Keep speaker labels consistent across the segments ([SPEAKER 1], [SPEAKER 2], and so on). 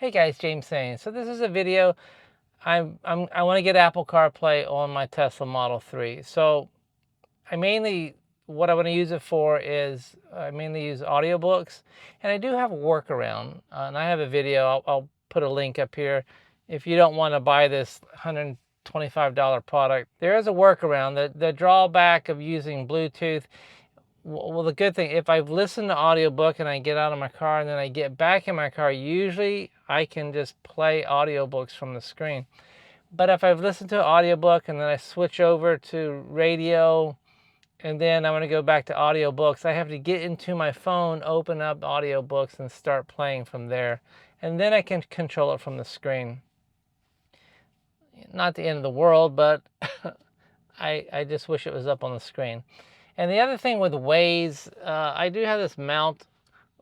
[SPEAKER 1] Hey guys, James saying. So this is a video. I want to get Apple CarPlay on my Tesla Model 3. So what I want to use it for is I mainly use audiobooks, and I do have a workaround. And I have a video. I'll put a link up here. If you don't want to buy this $125 product, there is a workaround. The drawback of using Bluetooth. Well, the good thing, if I've listened to audiobook and I get out of my car and then I get back in my car, usually I can just play audiobooks from the screen. But if I've listened to an audiobook and then I switch over to radio and then I want to go back to audiobooks, I have to get into my phone, open up audiobooks and start playing from there. And then I can control it from the screen. Not the end of the world, but I just wish it was up on the screen. And the other thing with Waze, I do have this mount.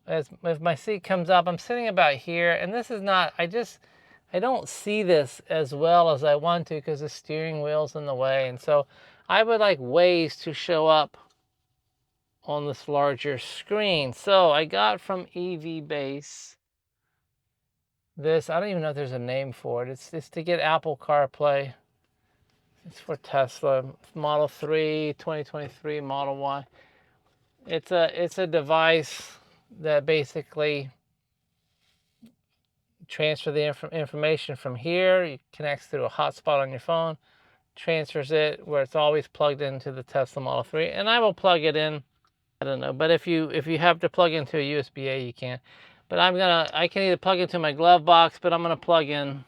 [SPEAKER 1] If my seat comes up, I'm sitting about here, and this is not, I don't see this as well as I want to because the steering wheel's in the way. And so I would like Waze to show up on this larger screen. So I got from EV Base this, I don't even know if there's a name for it. It's to get Apple CarPlay. It's for Tesla Model 3, 2023 Model Y. It's a device that basically transfers the information from here. It connects through a hotspot on your phone, transfers it where it's always plugged into the Tesla Model 3. And I will plug it in. I don't know, but if you have to plug into a USB-A, you can. But I can either plug into my glove box, but I'm gonna plug in.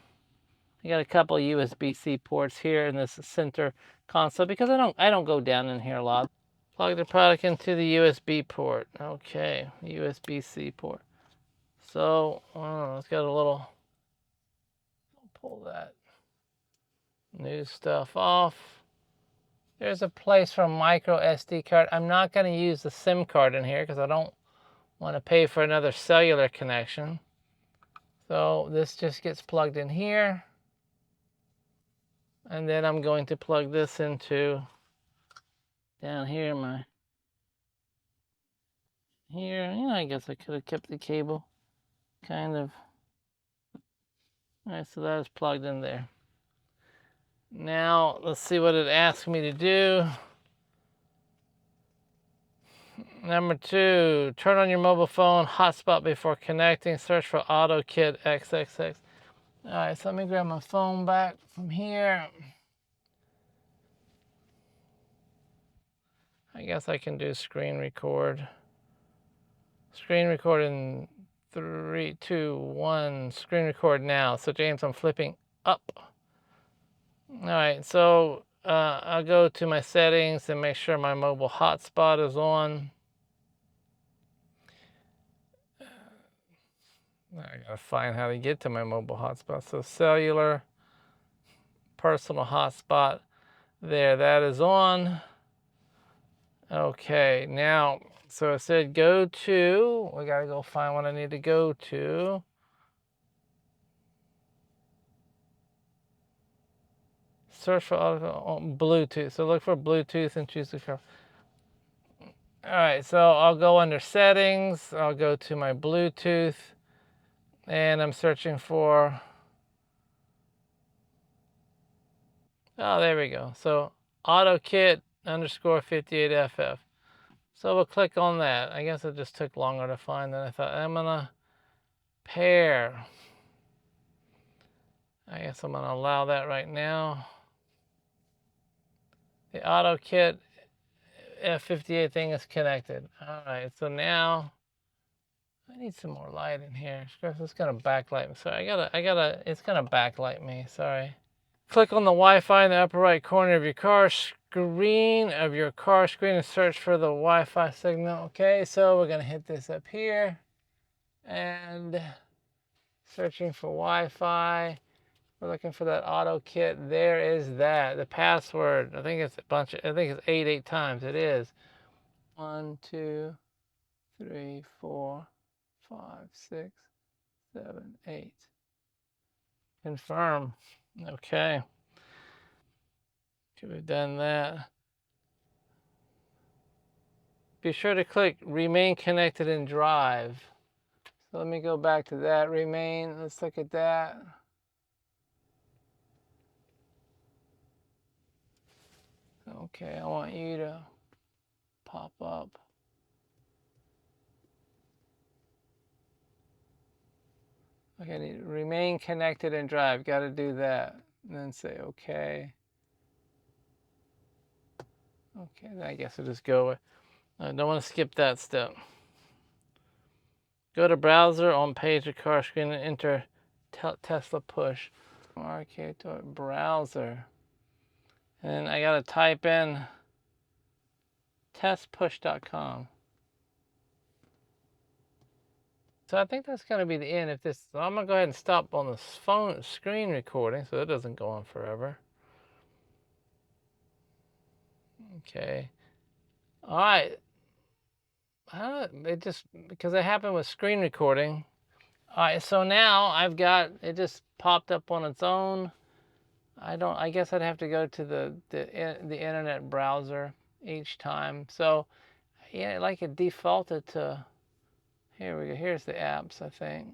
[SPEAKER 1] I got a couple of USB-C ports here in this center console because I don't go down in here a lot. Plug the product into the USB port. Okay, USB-C port. So it's got a little. Pull that new stuff off. There's a place for a micro SD card. I'm not going to use the SIM card in here because I don't want to pay for another cellular connection. So this just gets plugged in here. And then I'm going to plug this into down here, I guess I could have kept the cable kind of. All right, so that is plugged in there. Now let's see what it asks me to do. Number 2, turn on your mobile phone hotspot before connecting. Search for AutoKit XXX. All right, so let me grab my phone back from here. I guess I can do screen record. Screen record in 3, 2, 1. Screen record now. So James, I'm flipping up. All right, so I'll go to my settings and make sure my mobile hotspot is on. I gotta find how to get to my mobile hotspot. So cellular, personal hotspot. There, that is on. Okay, now, so it said go to, we gotta go find what I need to go to. Search for Bluetooth. So look for Bluetooth and choose the car. All right, so I'll go under settings. I'll go to my Bluetooth and I'm searching for, oh, there we go. So AutoKit _58FF. So we'll click on that. I guess it just took longer to find than I thought. I'm gonna pair. I guess I'm gonna allow that right now. The AutoKit F58 thing is connected. All right, so now I need some more light in here. It's gonna backlight me. Sorry, it's gonna backlight me. Sorry. Click on the Wi-Fi in the upper right corner of your car screen and search for the Wi-Fi signal. Okay, so we're gonna hit this up here and searching for Wi-Fi. We're looking for that AutoKit. There is that. The password. I think it's I think it's 8 times. It is. 1, 2, 3, 4, 5, 6, 7, 8. Confirm. Okay. We've done that. Be sure to click Remain Connected and Drive. So let me go back to that, remain, let's look at that. Okay, I want you to pop up. Okay, remain connected and drive, got to do that. And then say okay. Okay, then I guess I'll just go. I don't want to skip that step. Go to browser, on page of car screen, and enter Tesla push. Okay, to browser. And I got to type in testpush.com. So I think that's going to be the end. If this, so I'm going to go ahead and stop on the phone screen recording so it doesn't go on forever. Okay. All right. It just, because it happened with screen recording. All right, so now I've got, it just popped up on its own. I guess I'd have to go to the internet browser each time. So yeah, like it defaulted to, here we go, here's the apps, I think.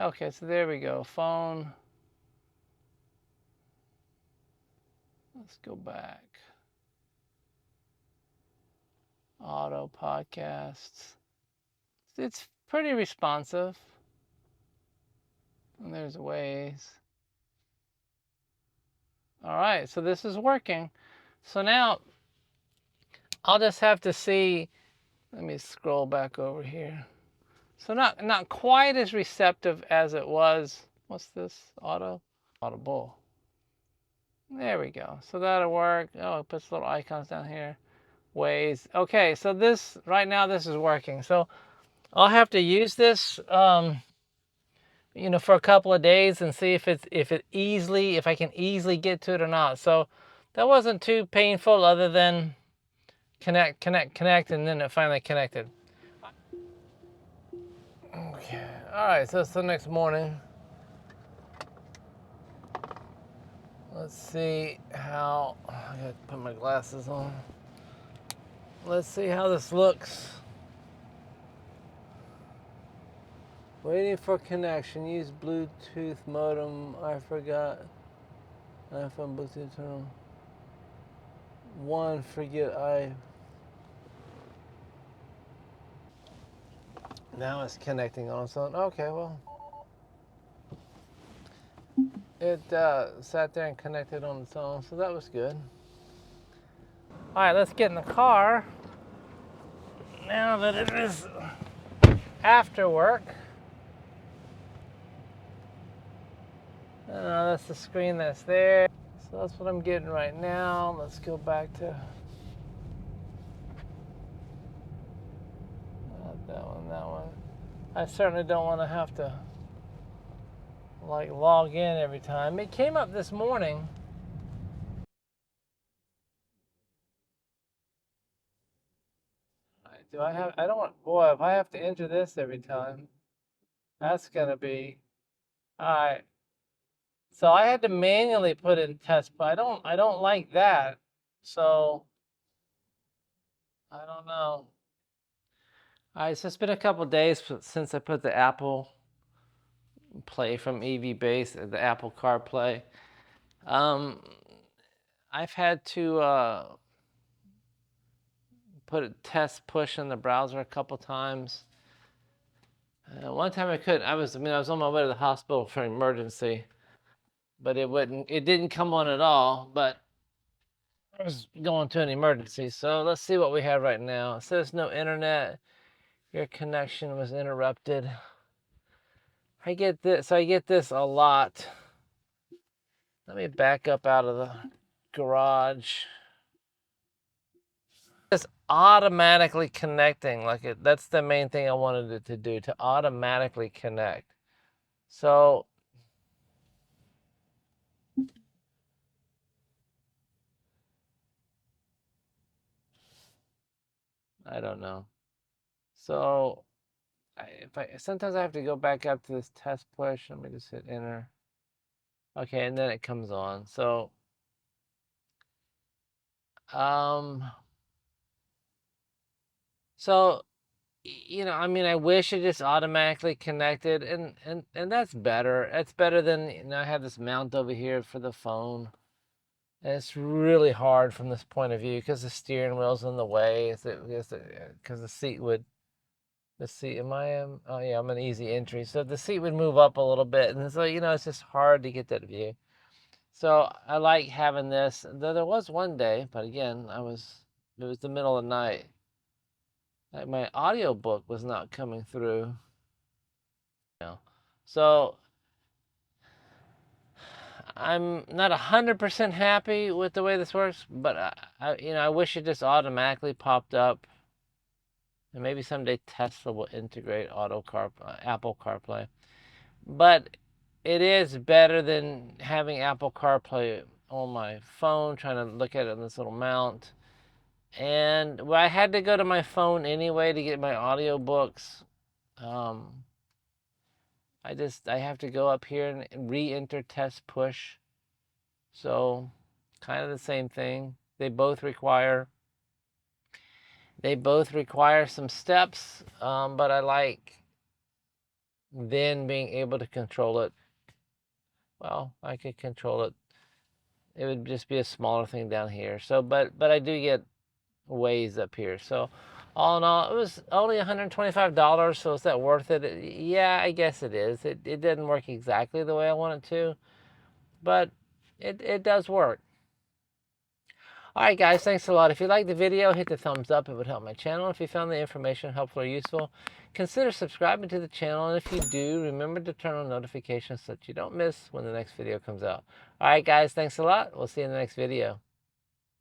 [SPEAKER 1] Okay, so there we go, phone. Let's go back. Auto podcasts. It's pretty responsive. And there's Waze. All right, so this is working. So now I'll just have to see, let me scroll back over here. So not quite as receptive as it was. What's this? Audible. There we go. So that'll work. Oh, it puts little icons down here. Waze. Okay, so this right now this is working. So I'll have to use this, you know, for a couple of days and see if I can easily get to it or not. So that wasn't too painful, other than connect, and then it finally connected. Okay. All right. So it's the next morning. Let's see how, I gotta put my glasses on. Let's see how this looks. Waiting for connection. Use Bluetooth modem. I forgot. iPhone Bluetooth terminal. One, forget Now it's connecting on its own. Okay, well. It sat there and connected on its own, so that was good. All right, let's get in the car. Now that it is after work. That's the screen that's there. So that's what I'm getting right now. Let's go back to that one. I certainly don't want to have to like log in every time. It came up this morning. Do I have, I don't want, boy, if I have to enter this every time, that's gonna be, all right. So I had to manually put in test, but I don't like that. So I don't know. All right, so it's been a couple days since I put the Apple Play from EV Base, the Apple CarPlay. I've had to put a test push in the browser a couple times. One time I couldn't. I was on my way to the hospital for an emergency, but it didn't come on at all. But I was going to an emergency. So let's see what we have right now. It says no internet. Your connection was interrupted. I get this a lot. Let me back up out of the garage. It's automatically connecting, that's the main thing I wanted it to do, to automatically connect. So I don't know. So sometimes I have to go back up to this test push. Let me just hit enter. Okay, and then it comes on. So so you know, I mean, I wish it just automatically connected, and that's better. It's better than, you know, I have this mount over here for the phone. And it's really hard from this point of view because the steering wheel's in the way. Because the seat, oh yeah, I'm an easy entry. So the seat would move up a little bit. And so, you know, it's just hard to get that view. So I like having this. Though there was one day, but again, it was the middle of the night. Like my audio book was not coming through. You know. So I'm not 100% happy with the way this works, but you know, I wish it just automatically popped up. And maybe someday Tesla will integrate Apple CarPlay. But it is better than having Apple CarPlay on my phone, trying to look at it on this little mount. And well, I had to go to my phone anyway to get my audiobooks. I have to go up here and re-enter test push. So kind of the same thing. They both require some steps, but I like then being able to control it. Well, I could control it. It would just be a smaller thing down here. So, but I do get ways up here. So, all in all, it was only $125. So, is that worth it? Yeah, I guess it is. It didn't work exactly the way I want it to, but it does work. Alright guys, thanks a lot. If you liked the video, hit the thumbs up. It would help my channel. If you found the information helpful or useful, consider subscribing to the channel. And if you do, remember to turn on notifications so that you don't miss when the next video comes out. Alright guys, thanks a lot. We'll see you in the next video.